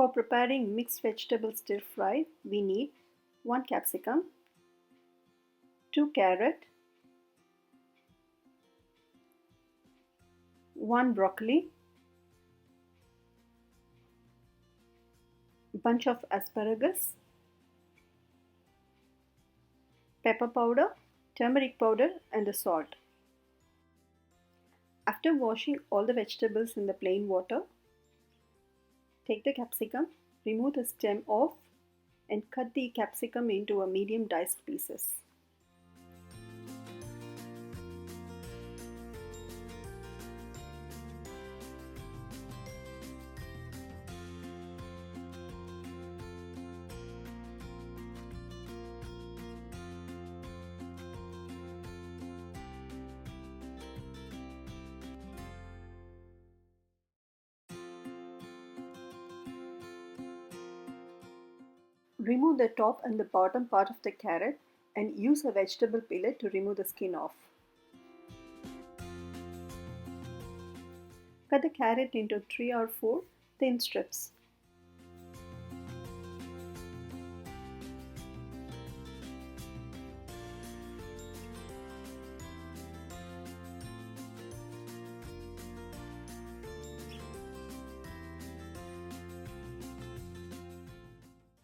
For preparing mixed vegetable stir fry, we need 1 capsicum, 2 carrot, 1 broccoli, bunch of asparagus, pepper powder, turmeric powder and the salt. After washing all the vegetables in the plain water, take the capsicum, remove the stem off and cut the capsicum into a medium diced pieces. Remove the top and the bottom part of the carrot and use a vegetable peeler to remove the skin off. Cut the carrot into 3 or 4 thin strips.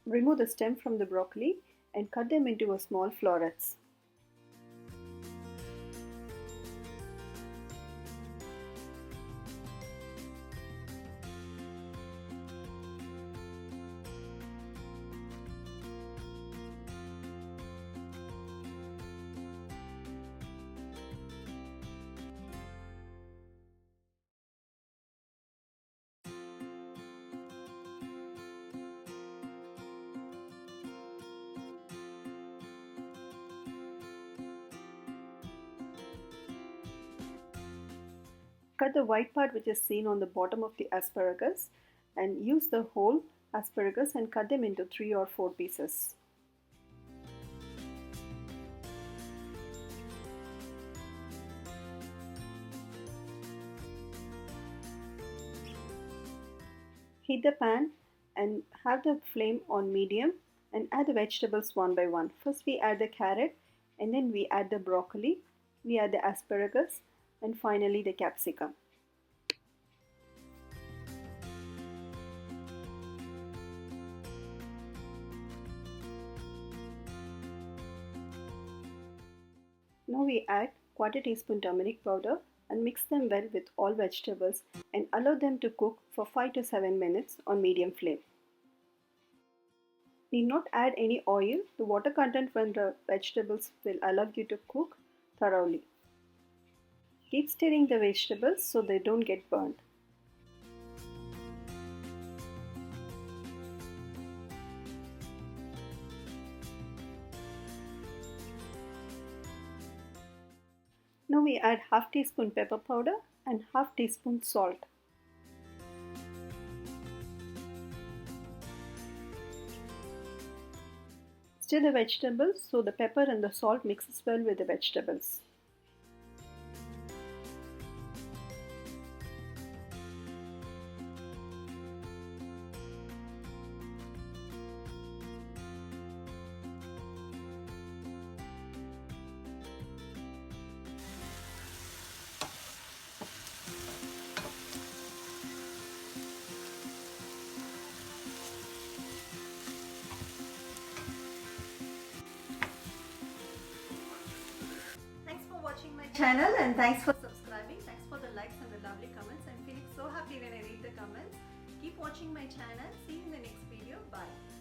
Remove the stem from the broccoli and cut them into small florets. Cut the white part which is seen on the bottom of the asparagus and use the whole asparagus and cut them into 3 or 4 pieces. Heat the pan and have the flame on medium and add the vegetables one by one. First we add the carrot and then we add the broccoli, we add the asparagus and finally the capsicum. Now we add 1/4 teaspoon turmeric powder and mix them well with all vegetables and allow them to cook for 5 to 7 minutes on medium flame. Need not add any oil. The water content from the vegetables will allow you to cook thoroughly. Keep stirring the vegetables so they don't get burnt. Now we add 1/2 teaspoon pepper powder and 1/2 teaspoon salt. Stir the vegetables so the pepper and the salt mixes well with the vegetables. Watching my channel and thanks for subscribing. Thanks for the likes and the lovely comments. I'm feeling so happy when I read the comments. Keep watching my channel. See you in the next video. Bye.